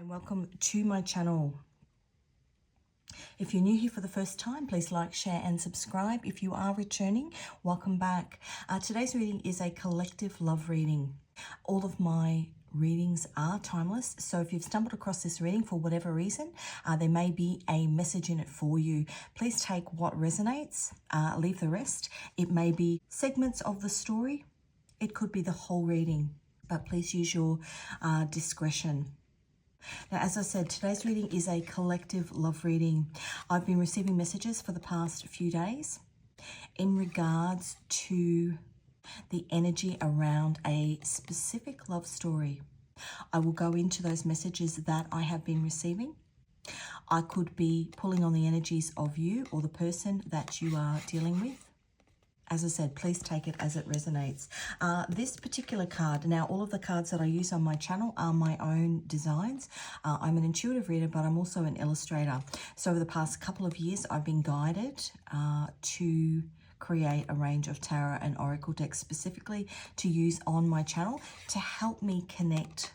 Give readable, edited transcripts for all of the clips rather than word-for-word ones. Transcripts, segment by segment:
And welcome to my channel. If you're new here for the first time, please like, share and subscribe. If you are returning, welcome back. Today's reading is a collective love reading. All of my readings are timeless, so if you've stumbled across this reading for whatever reason, there may be a message in it for you. Please take what resonates, leave the rest. It may be segments of the story. It could be the whole reading, but please use your discretion. Now, as I said, today's reading is a collective love reading. I've been receiving messages for the past few days in regards to the energy around a specific love story. I will go into those messages that I have been receiving. I could be pulling on the energies of you or the person that you are dealing with. As I said, please take it as it resonates. This particular card, now all of the cards that I use on my channel are my own designs. I'm an intuitive reader, but I'm also an illustrator. So over the past couple of years, I've been guided to create a range of tarot and oracle decks specifically to use on my channel to help me connect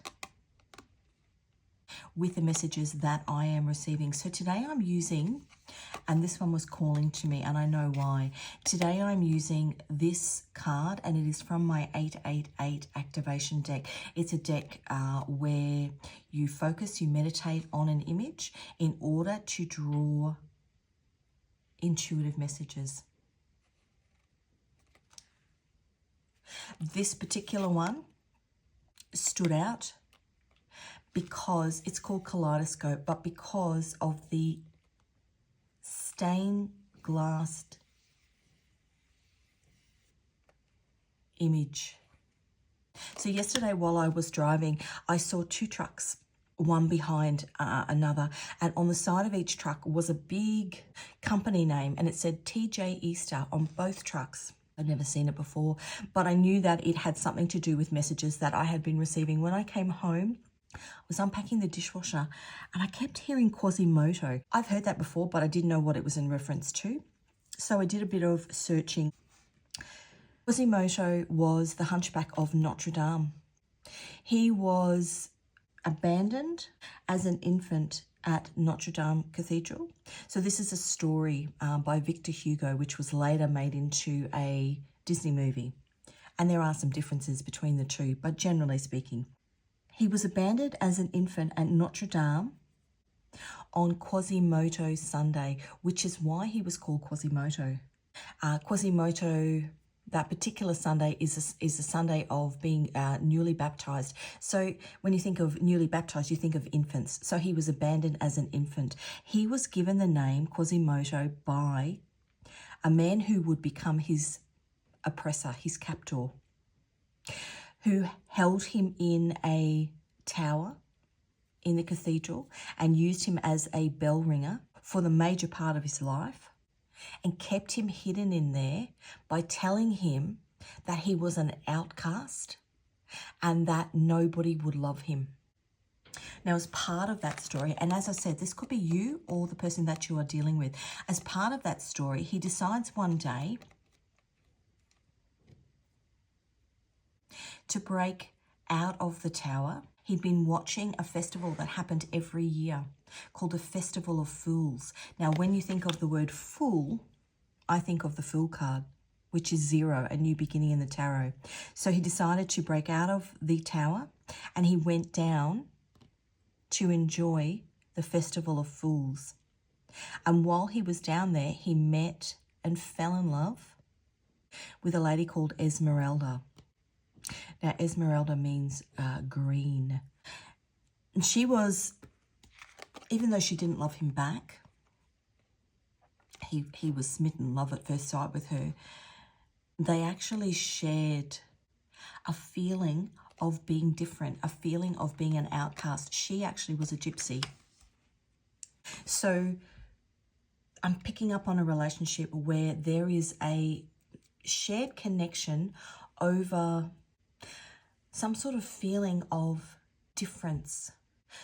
with the messages that I am receiving. So today I'm using, and this one was calling to me, and I know why. Today I'm using this card, and it is from my 888 activation deck. It's a deck where you focus, you meditate on an image in order to draw intuitive messages. This particular one stood out because it's called Kaleidoscope, but because of the stained glass image. So yesterday while I was driving, I saw two trucks, one behind another, and on the side of each truck was a big company name, and it said TJ Easter on both trucks. I'd never seen it before, but I knew that it had something to do with messages that I had been receiving. When I came home, I was unpacking the dishwasher and I kept hearing Quasimodo. I've heard that before, but I didn't know what it was in reference to. So I did a bit of searching. Quasimodo was the Hunchback of Notre Dame. He was abandoned as an infant at Notre Dame Cathedral. So this is a story by Victor Hugo, which was later made into a Disney movie. And there are some differences between the two, but generally speaking, he was abandoned as an infant at Notre Dame on Quasimodo Sunday, which is why he was called Quasimodo. Quasimodo, that particular Sunday, is a Sunday of being newly baptized. So when you think of newly baptized, you think of infants. So he was abandoned as an infant. He was given the name Quasimodo by a man who would become his oppressor, his captor, who held him in a tower in the cathedral and used him as a bell ringer for the major part of his life, and kept him hidden in there by telling him that he was an outcast and that nobody would love him. Now, as part of that story, and as I said, this could be you or the person that you are dealing with, as part of that story, he decides one day to break out of the tower. He'd been watching a festival that happened every year called the Festival of Fools. Now, when you think of the word fool, I think of the Fool card, which is 0, a new beginning in the tarot. So he decided to break out of the tower and he went down to enjoy the Festival of Fools. And while he was down there, he met and fell in love with a lady called Esmeralda. Now, Esmeralda means green. And she was, even though she didn't love him back, he was smitten, love at first sight with her. They actually shared a feeling of being different, a feeling of being an outcast. She actually was a gypsy. So I'm picking up on a relationship where there is a shared connection over some sort of feeling of difference.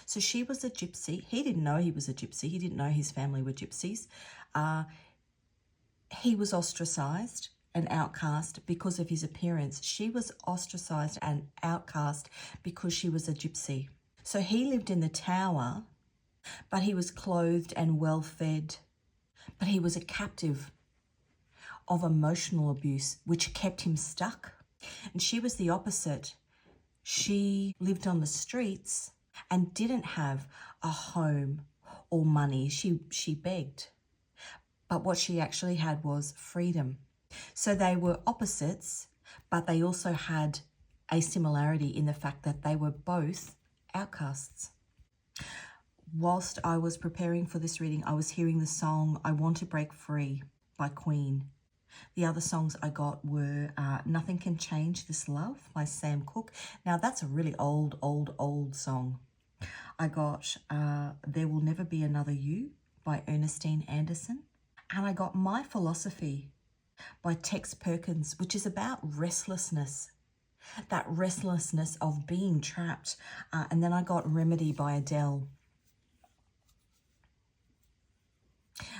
So she was a gypsy. He didn't know he was a gypsy. He didn't know his family were gypsies. He was ostracized and outcast because of his appearance. She was ostracized and outcast because she was a gypsy. So he lived in the tower, but he was clothed and well fed, but he was a captive of emotional abuse, which kept him stuck. And she was the opposite. She lived on the streets and didn't have a home or money. She begged. But what she actually had was freedom. So they were opposites, but they also had a similarity in the fact that they were both outcasts. Whilst I was preparing for this reading, I was hearing the song I Want to Break Free by Queen. The other songs I got were Nothing Can Change This Love by Sam Cooke. Now that's a really old song. I got There Will Never Be Another You by Ernestine Anderson. And I got My Philosophy by Tex Perkins, which is about restlessness, that restlessness of being trapped. And then I got Remedy by Adele.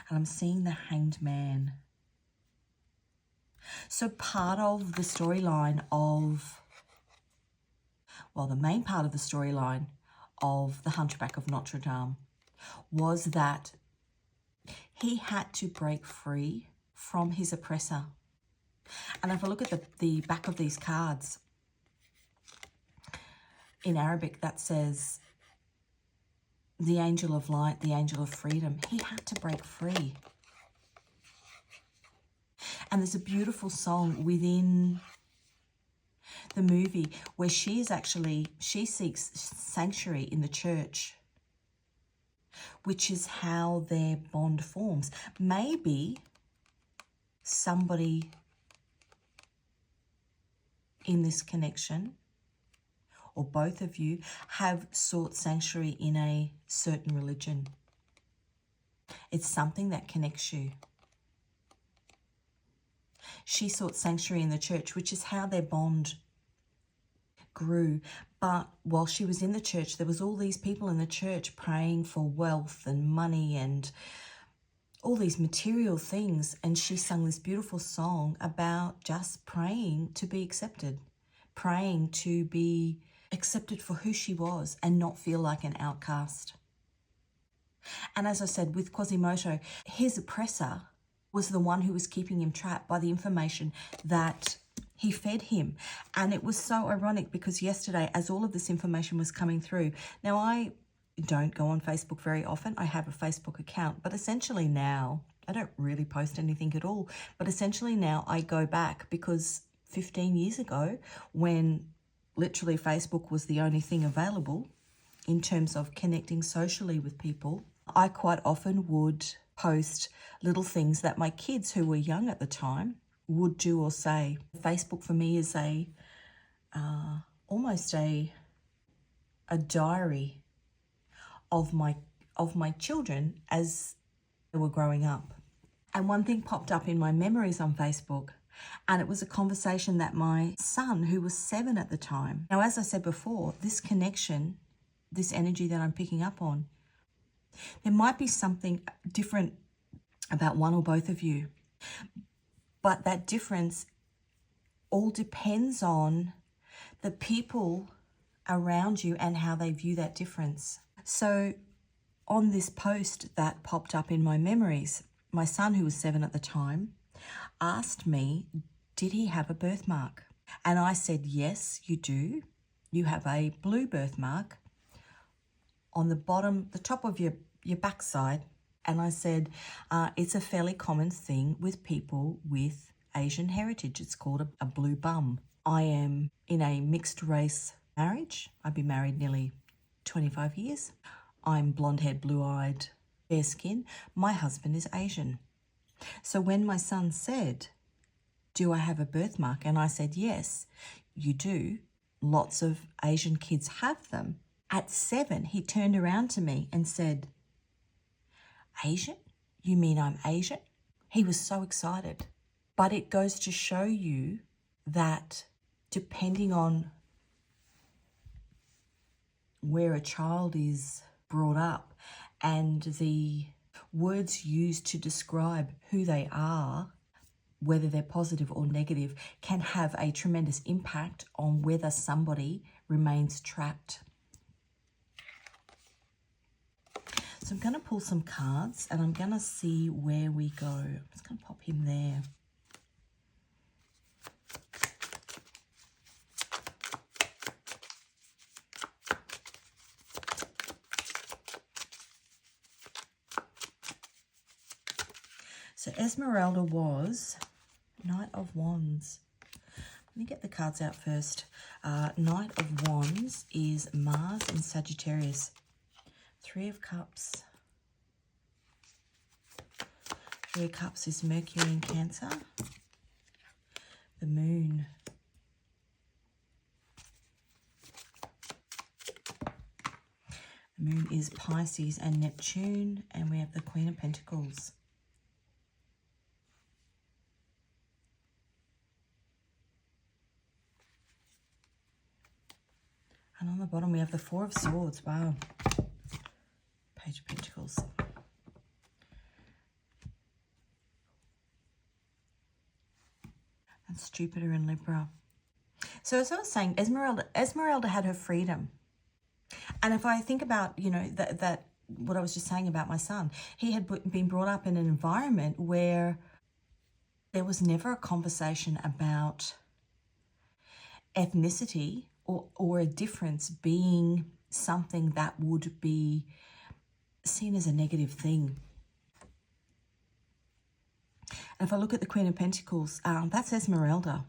And I'm seeing the Hanged Man. So part of the storyline of, well, the main part of the storyline of the Hunchback of Notre Dame was that he had to break free from his oppressor. And if I look at the back of these cards, in Arabic that says, the angel of light, the angel of freedom. He had to break free. And there's a beautiful song within the movie where she seeks sanctuary in the church, which is how their bond forms. Maybe somebody in this connection, or both of you, have sought sanctuary in a certain religion. It's something that connects you. She sought sanctuary in the church, which is how their bond grew. But while she was in the church, there was all these people in the church praying for wealth and money and all these material things. And she sung this beautiful song about just praying to be accepted, praying to be accepted for who she was and not feel like an outcast. And as I said, with Quasimodo, his oppressor was the one who was keeping him trapped by the information that he fed him. And it was so ironic because yesterday, as all of this information was coming through, now I don't go on Facebook very often. I have a Facebook account, but essentially now, I don't really post anything at all, but essentially now I go back because 15 years ago, when literally Facebook was the only thing available in terms of connecting socially with people, I quite often would post little things that my kids, who were young at the time, would do or say. Facebook for me is almost a diary of my children as they were growing up. And one thing popped up in my memories on Facebook, and it was a conversation that my son, who was 7 at the time. Now, as I said before, this connection, this energy that I'm picking up on, there might be something different about one or both of you, but that difference all depends on the people around you and how they view that difference. So on this post that popped up in my memories, my son, who was 7 at the time, asked me, did he have a birthmark? And I said, yes, you do. You have a blue birthmark on the bottom, the top of your backside. And I said, it's a fairly common thing with people with Asian heritage. It's called a blue bum. I am in a mixed race marriage. I've been married nearly 25 years. I'm blonde-haired, blue-eyed, fair skin. My husband is Asian. So when my son said, do I have a birthmark? And I said, yes, you do. Lots of Asian kids have them. At 7, he turned around to me and said, Asian? You mean I'm Asian? He was so excited. But it goes to show you that depending on where a child is brought up and the words used to describe who they are, whether they're positive or negative, can have a tremendous impact on whether somebody remains trapped. So I'm going to pull some cards and I'm going to see where we go. I'm just going to pop him there. So Esmeralda was Knight of Wands. Let me get the cards out first. Knight of Wands is Mars in Sagittarius. Three of Cups. Three of Cups is Mercury in Cancer. The Moon. The Moon is Pisces and Neptune. And we have the Queen of Pentacles. And on the bottom we have the Four of Swords. Wow. Page of Pentacles. That's Jupiter in Libra. So as I was saying, Esmeralda had her freedom. And if I think about, you know, that what I was just saying about my son, he had been brought up in an environment where there was never a conversation about ethnicity or a difference being something that would be seen as a negative thing. And if I look at the Queen of Pentacles, that's Esmeralda.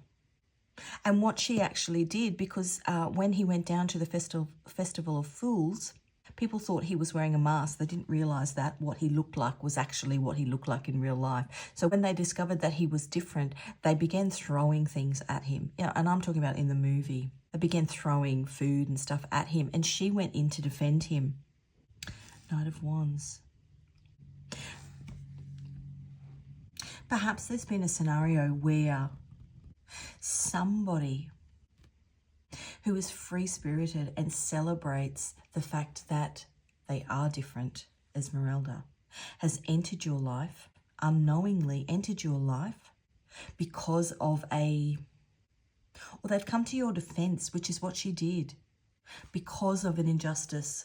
And what she actually did, because when he went down to the Festival of Fools, people thought he was wearing a mask. They didn't realise that what he looked like was actually what he looked like in real life. So when they discovered that he was different, they began throwing things at him. Yeah, and I'm talking about in the movie. They began throwing food and stuff at him, and she went in to defend him. Knight of Wands. Perhaps there's been a scenario where somebody who is free-spirited and celebrates the fact that they are different, Esmeralda, has entered your life, unknowingly entered your life because of or they've come to your defense, which is what she did, because of an injustice.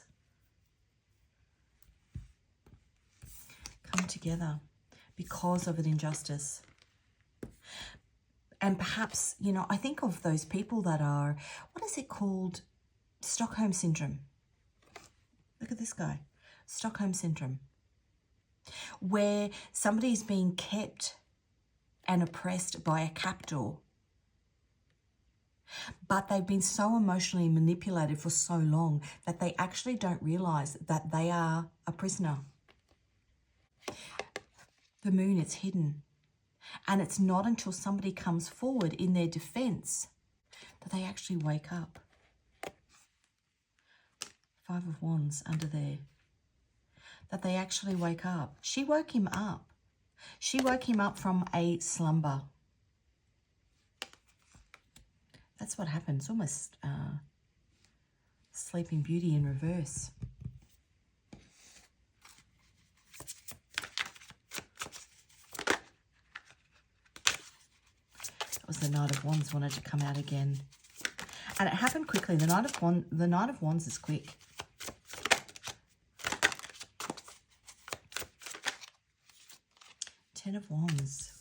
Come together because of an injustice. And perhaps, you know, I think of those people that are, what is it called? Stockholm Syndrome. Look at this guy. Stockholm Syndrome. Where somebody is being kept and oppressed by a captor, but they've been so emotionally manipulated for so long that they actually don't realise that they are a prisoner. The Moon, it's hidden. And it's not until somebody comes forward in their defense that they actually wake up. Five of Wands under there. That they actually wake up. She woke him up. She woke him up from a slumber. That's what happens. Almost Sleeping Beauty in reverse. Was the Knight of Wands wanted to come out again. And it happened quickly. The Knight of Wands is quick. Ten of Wands.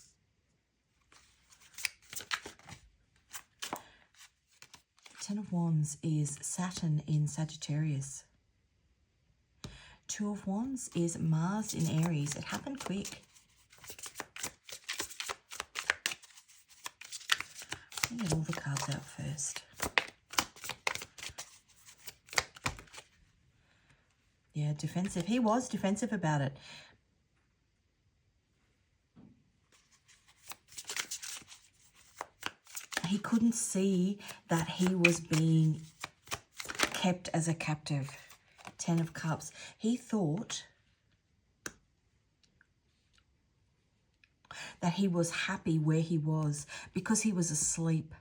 Ten of Wands is Saturn in Sagittarius. Two of Wands is Mars in Aries. It happened quick. Let me get all the cards out first. Yeah, defensive. He was defensive about it. He couldn't see that he was being kept as a captive. Ten of Cups. He thought that he was happy where he was because he was asleep.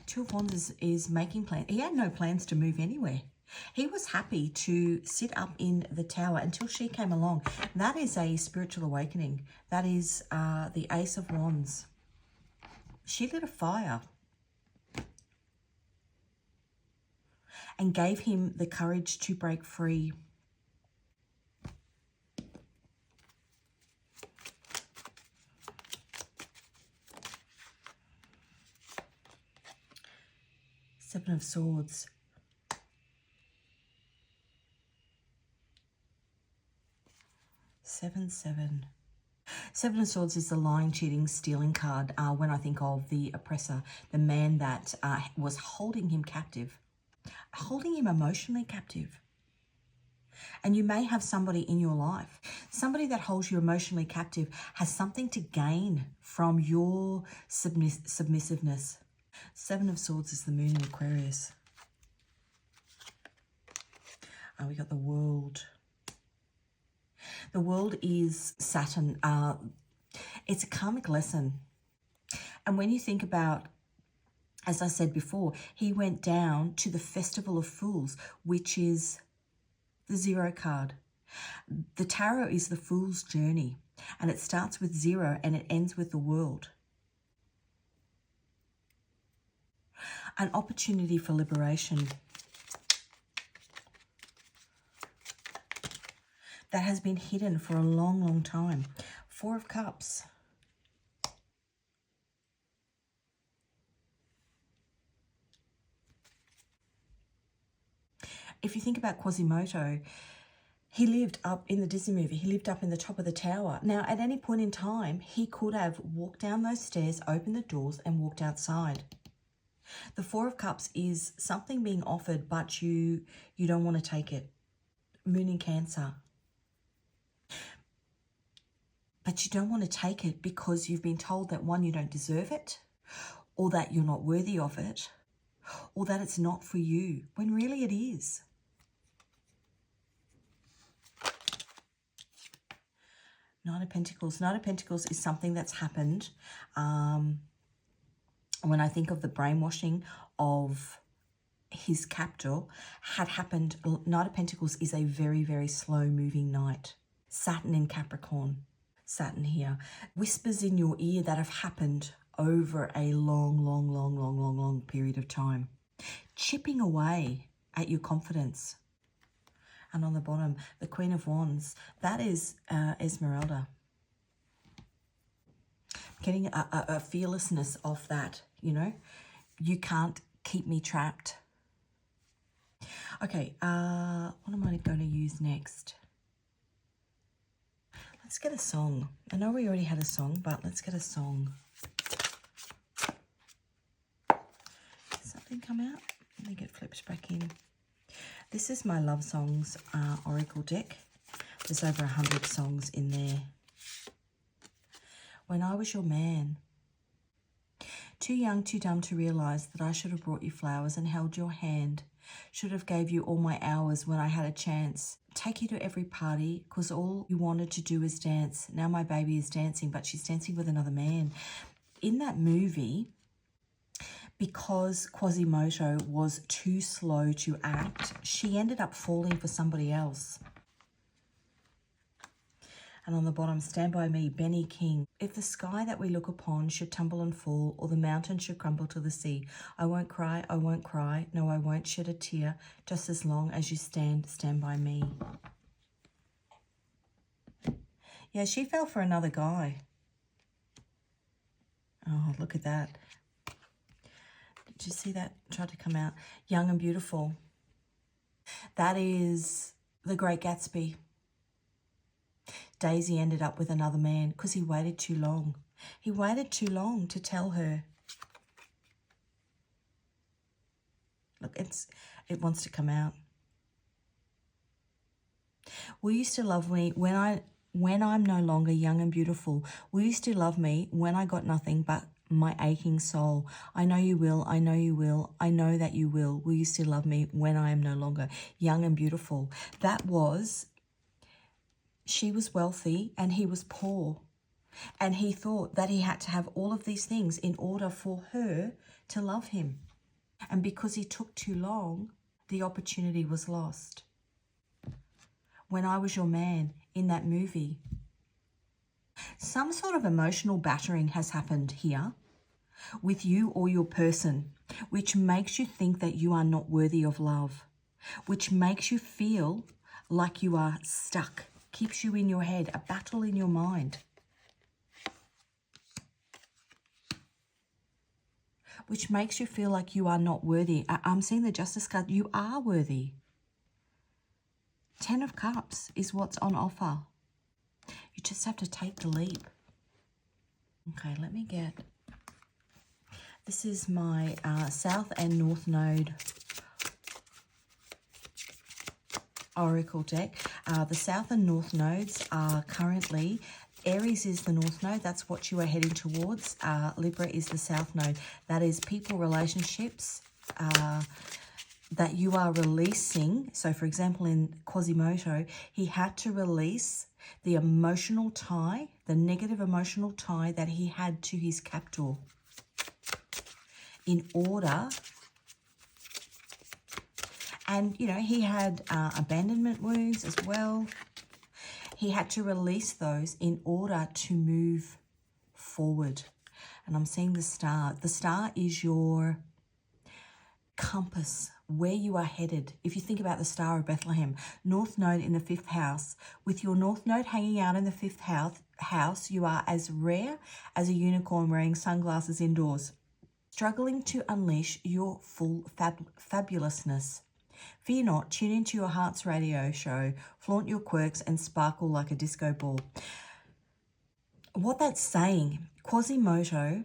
Two of Wands is making plans. He had no plans to move anywhere. He was happy to sit up in the tower until she came along. That is a spiritual awakening. That is the Ace of Wands. She lit a fire and gave him the courage to break free. Seven of Swords. Seven. Seven of Swords is the lying, cheating, stealing card when I think of the oppressor, the man that was holding him captive, holding him emotionally captive. And you may have somebody in your life, somebody that holds you emotionally captive has something to gain from your submissiveness. Seven of Swords is the moon in Aquarius. We got the World. The World is Saturn. It's a karmic lesson. And when you think about, as I said before, he went down to the Festival of Fools, which is the zero card. The tarot is the fool's journey, and it starts with zero and it ends with the world. An opportunity for liberation that has been hidden for a long, long time. Four of Cups. If you think about Quasimodo, he lived up in the Disney movie. He lived up in the top of the tower. Now, at any point in time, he could have walked down those stairs, opened the doors, and walked outside. The Four of Cups is something being offered, but you don't want to take it. Moon in Cancer. But you don't want to take it because you've been told that, one, you don't deserve it, or that you're not worthy of it, or that it's not for you, when really it is. Knight of Pentacles. Knight of Pentacles is something that's happened. When I think of the brainwashing of his captor had happened, Knight of Pentacles is a very, very slow moving knight. Saturn in Capricorn. Saturn here. Whispers in your ear that have happened over a long period of time. Chipping away at your confidence. And on the bottom, the Queen of Wands. That is Esmeralda. Getting a fearlessness of that, you know. You can't keep me trapped. Okay, what am I going to use next? Let's get a song. I know we already had a song, but let's get a song. Did something come out? Let me get flipped back in. This is my Love Songs Oracle deck. There's over 100 songs in there. When I was your man. Too young, too dumb to realise that I should have brought you flowers and held your hand. Should have gave you all my hours when I had a chance. Take you to every party, because all you wanted to do is dance. Now my baby is dancing, but she's dancing with another man. In that movie, because Quasimodo was too slow to act, she ended up falling for somebody else. And on the bottom, Stand By Me, Benny King. If the sky that we look upon should tumble and fall, or the mountain should crumble to the sea, I won't cry, I won't cry, no, I won't shed a tear, just as long as you stand by me. Yeah, she fell for another guy. Oh, look at that. Did you see that? Tried to come out. Young and Beautiful. That is the Great Gatsby. Daisy ended up with another man because he waited too long. He waited too long to tell her. Look, it wants to come out. Will you still love me when I'm no longer young and beautiful? Will you still love me when I got nothing but my aching soul? I know you will, I know you will, I know that you will. Will you still love me when I am no longer young and beautiful? That was... She was wealthy and he was poor. And he thought that he had to have all of these things in order for her to love him. And because he took too long, the opportunity was lost. When I Was Your Man, in that movie, some sort of emotional battering has happened here with you or your person, which makes you think that you are not worthy of love, which makes you feel like you are stuck. Keeps you in your head, a battle in your mind. which makes you feel like you are not worthy. I'm seeing the Justice card. You are worthy. 10 of Cups is what's on offer. You just have to take the leap. Okay, let me get... This is my South and North Node Oracle deck. The South and North Nodes are currently... Aries is the North Node. That's what you are heading towards. Libra is the South Node. That is people, relationships that you are releasing. So, for example, in Quasimodo, he had to release the emotional tie, the negative emotional tie that he had to his captor in order... And, you know, he had abandonment wounds as well. He had to release those in order to move forward. And I'm seeing the star. The star is your compass, where you are headed. If you think about the Star of Bethlehem, North Node in the 5th house. With your North Node hanging out in the 5th house, you are as rare as a unicorn wearing sunglasses indoors. Struggling to unleash your full fabulousness. Fear not, tune into your heart's radio show, flaunt your quirks and sparkle like a disco ball. What that's saying, Quasimodo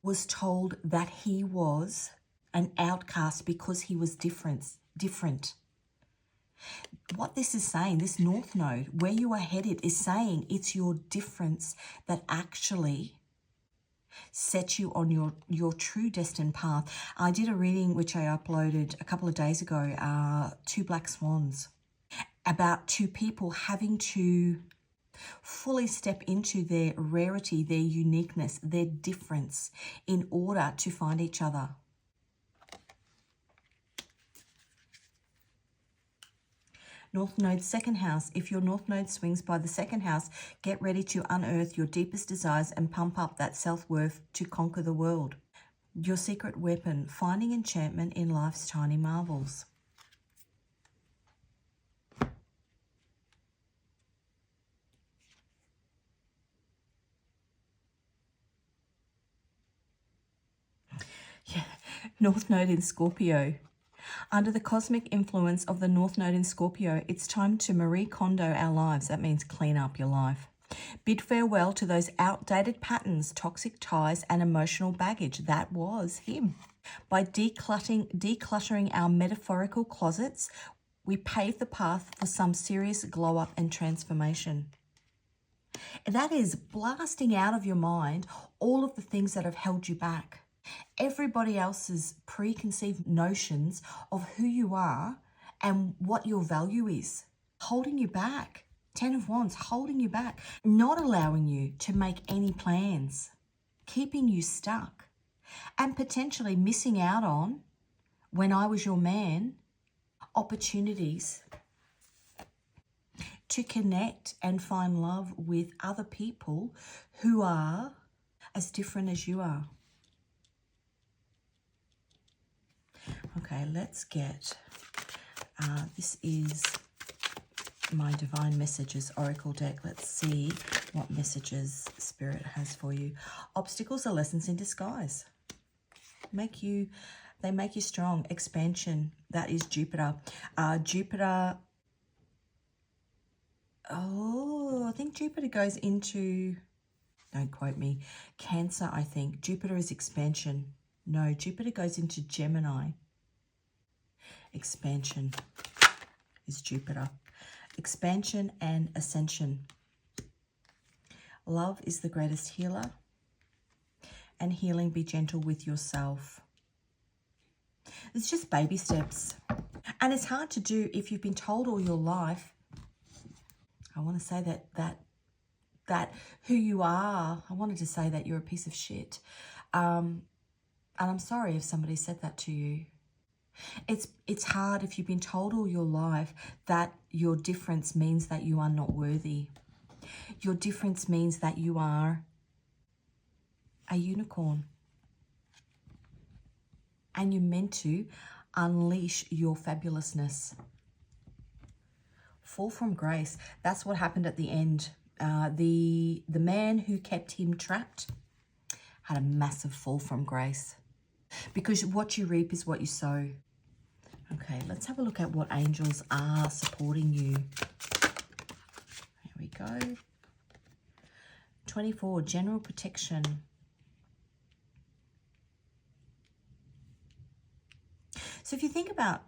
was told that he was an outcast because he was different. What this is saying, this North Node, where you are headed, is saying it's your difference that actually set you on your true destined path. I did a reading which I uploaded a couple of days ago, 2 black swans, about 2 people having to fully step into their rarity, their uniqueness, their difference in order to find each other. North Node 2nd house. If your North Node swings by the 2nd house, get ready to unearth your deepest desires and pump up that self-worth to conquer the world. Your secret weapon, finding enchantment in life's tiny marvels. Yeah, North Node in Scorpio. Under the cosmic influence of the North Node in Scorpio, it's time to Marie Kondo our lives. That means clean up your life. Bid farewell to those outdated patterns, toxic ties, and emotional baggage. That was him. By decluttering our metaphorical closets, we pave the path for some serious glow up and transformation. That is blasting out of your mind all of the things that have held you back. Everybody else's preconceived notions of who you are and what your value is, holding you back. 10 of Wands, holding you back, not allowing you to make any plans, keeping you stuck, and potentially missing out on, when I was your man, opportunities to connect and find love with other people who are as different as you are. Okay, let's get, this is my Divine Messages Oracle deck. Let's see what messages Spirit has for you. Obstacles are lessons in disguise. They make you strong. Expansion, that is Jupiter. Jupiter, I think Jupiter goes into, don't quote me, Cancer, I think. Jupiter is expansion. No, Jupiter goes into Gemini. Expansion is Jupiter. Expansion and ascension. Love is the greatest healer. And healing, be gentle with yourself. It's just baby steps. And it's hard to do if you've been told all your life. I want to say that who you are, I wanted to say that you're a piece of shit. And I'm sorry if somebody said that to you. It's hard if you've been told all your life that your difference means that you are not worthy. Your difference means that you are a unicorn. And you're meant to unleash your fabulousness. Fall from grace. That's what happened at the end. The man who kept him trapped had a massive fall from grace. because what you reap is what you sow. Okay, let's have a look at what angels are supporting you. Here we go. 24, general protection. So if you think about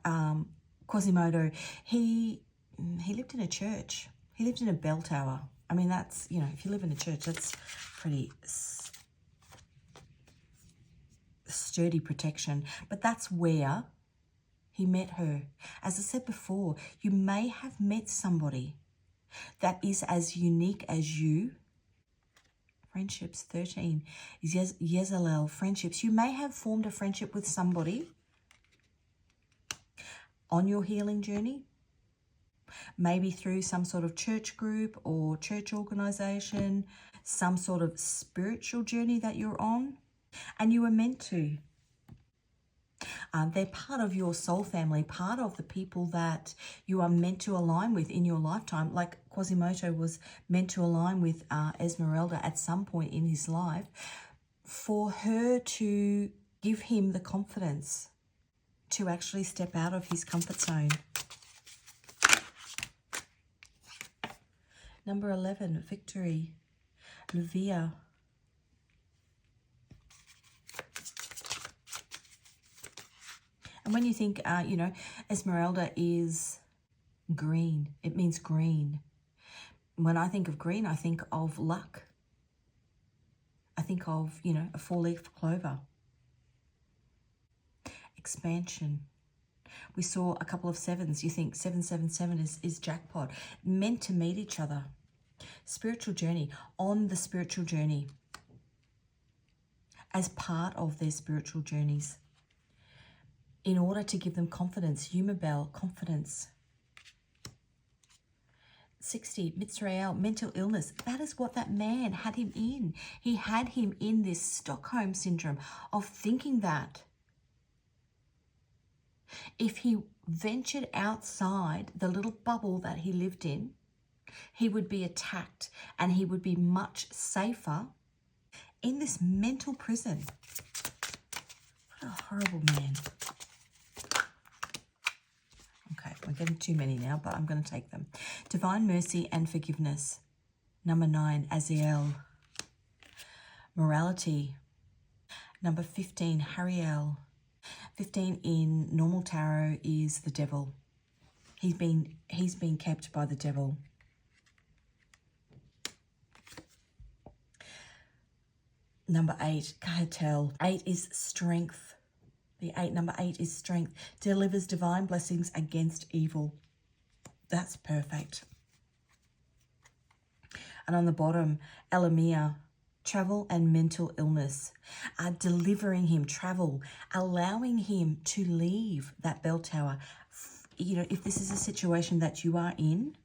Quasimodo, he lived in a church. He lived in a bell tower. I mean, that's, you know, if you live in a church, that's pretty sturdy protection. But that's where he met her. As I said before, you may have met somebody that is as unique as you. Friendships, 13. Yezalel, friendships. You may have formed a friendship with somebody on your healing journey. Maybe through some sort of church group or church organization, some sort of spiritual journey that you're on. And you were meant to. They're part of your soul family, part of the people that you are meant to align with in your lifetime. Like Quasimodo was meant to align with Esmeralda at some point in his life, for her to give him the confidence to actually step out of his comfort zone. Number 11, victory. Luvia. And when you think, you know, Esmeralda is green. It means green. When I think of green, I think of luck. I think of, you know, a 4-leaf clover. Expansion. We saw a couple of 7s. You think 777 is jackpot. Meant to meet each other. Spiritual journey. On the spiritual journey. As part of their spiritual journeys. In order to give them confidence. Humabel, confidence. 60, Mitzrael, mental illness. That is what that man had him in. He had him in this Stockholm syndrome of thinking that if he ventured outside the little bubble that he lived in, he would be attacked and he would be much safer in this mental prison. What a horrible man. Okay, we're getting too many now, but I'm going to take them. Divine mercy and forgiveness. Number 9, Aziel. Morality. Number 15, Hariel. 15 in normal tarot is the devil. He's been kept by the devil. Number 8, Kahatel. 8 is strength. Number 8 is strength. Delivers divine blessings against evil. That's perfect. And on the bottom, Elamia. Travel and mental illness. Delivering him, travel, allowing him to leave that bell tower. You know, if this is a situation that you are in,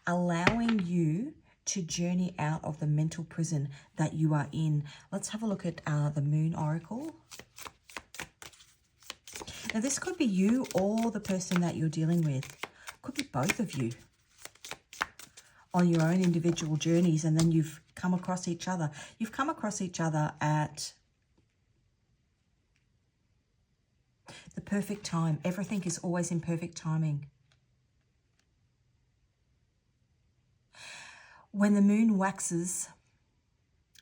allowing you to journey out of the mental prison that you are in. Let's have a look at the Moon Oracle. Now, this could be you or the person that you're dealing with. Could be both of you on your own individual journeys, and then you've come across each other. You've come across each other at the perfect time. Everything is always in perfect timing. When the moon waxes,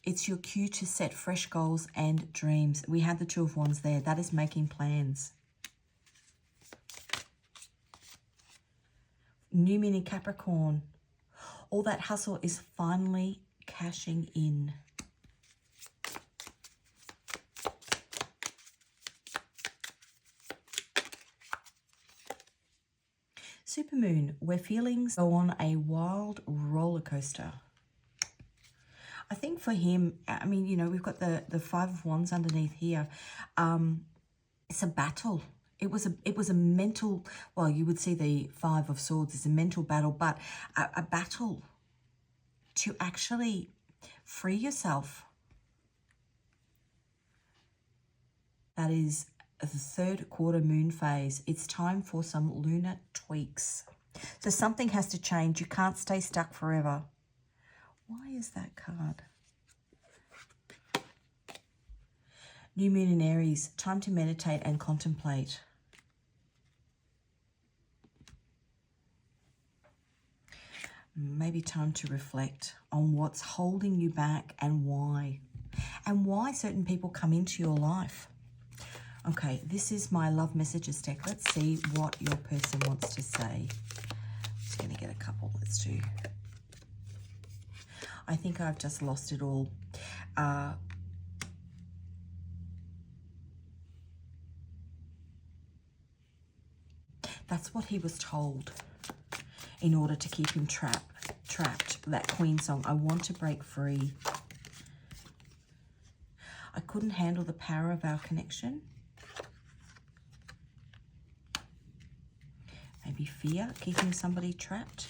it's your cue to set fresh goals and dreams. We had the Two of Wands there. That is making plans. New moon in Capricorn. All that hustle is finally cashing in. Supermoon, where feelings go on a wild roller coaster. I think for him, I mean, you know, we've got the Five of Wands underneath here. It's a battle. It was a mental, well, you would see the Five of Swords as a mental battle, but a battle to actually free yourself. That is the 3rd quarter moon phase. It's time for some lunar tweaks. So something has to change. You can't stay stuck forever. Why is that card? New moon in Aries, time to meditate and contemplate. Maybe time to reflect on what's holding you back and why certain people come into your life. Okay, this is my love messages deck. Let's see what your person wants to say. I'm just going to get a couple. Let's do. I think I've just lost it all. That's what he was told in order to keep him trapped. That Queen song, I want to break free. I couldn't handle the power of our connection. Maybe fear, keeping somebody trapped.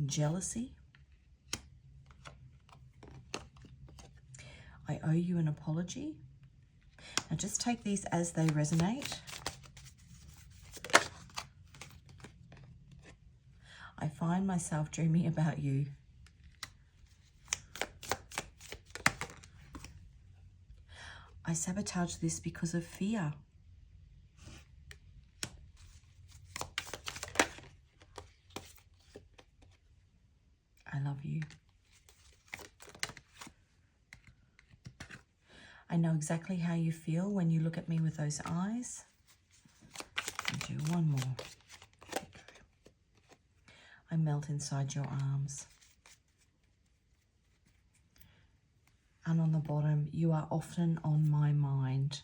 Jealousy. I owe you an apology. Now just take these as they resonate. I find myself dreaming about you. I sabotage this because of fear. I love you. I know exactly how you feel when you look at me with those eyes. I'll do one more. I melt inside your arms. And on the bottom, you are often on my mind.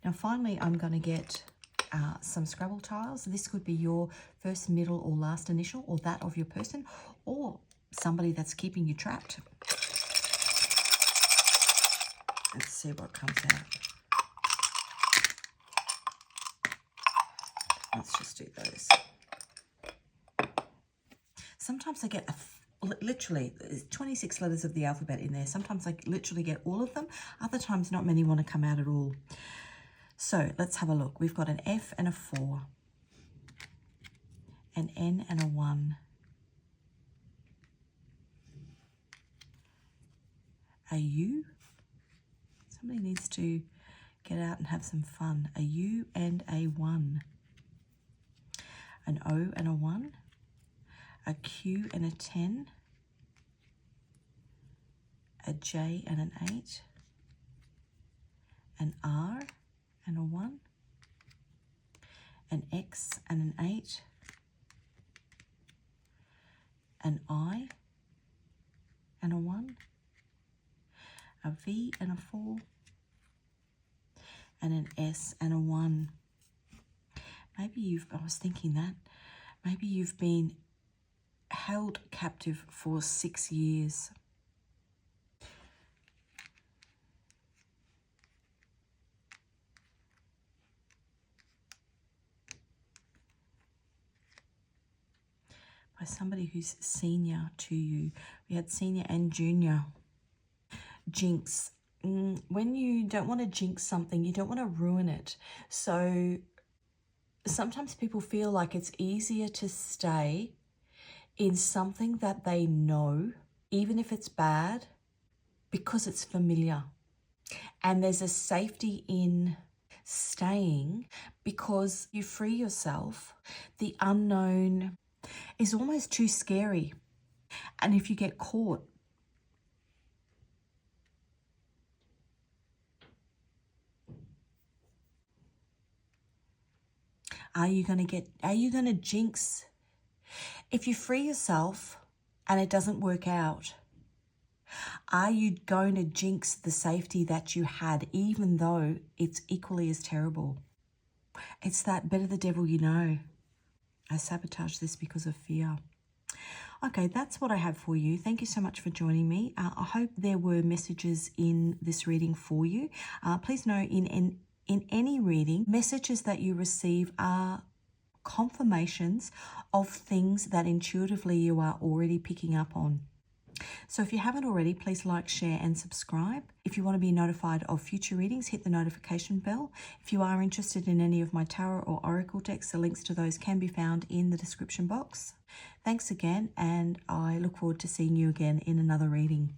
Now finally, I'm going to get some Scrabble tiles. This could be your first, middle or last initial, or that of your person, or somebody that's keeping you trapped. Let's see what comes out. Let's just do those. Sometimes I get literally 26 letters of the alphabet in there. Sometimes I literally get all of them. Other times not many want to come out at all. So let's have a look. We've got an F and a 4. An N and a 1. A U. Somebody needs to get out and have some fun. A U and a 1. An O and a 1. A Q and a 10. A J and an 8. An R and a 1. An X and an 8. An I and a 1. A V and a 4. And an S and a 1. Maybe I was thinking that, maybe you've been held captive for 6 years. By somebody who's senior to you. We had senior and junior. Jinx. When you don't want to jinx something, you don't want to ruin it. So sometimes people feel like it's easier to stay in something that they know, even if it's bad, because it's familiar. And there's a safety in staying because you free yourself. The unknown is almost too scary. And if you get caught, are you going to jinx? If you free yourself and it doesn't work out, are you going to jinx the safety that you had, even though it's equally as terrible? It's that better the devil you know. I sabotage this because of fear. Okay, that's what I have for you. Thank you so much for joining me. I hope there were messages in this reading for you. Please know in any reading, messages that you receive are confirmations of things that intuitively you are already picking up on. So if you haven't already, please like, share and subscribe. If you want to be notified of future readings, hit the notification bell. If you are interested in any of my tarot or oracle decks, the links to those can be found in the description box. Thanks again, and I look forward to seeing you again in another reading.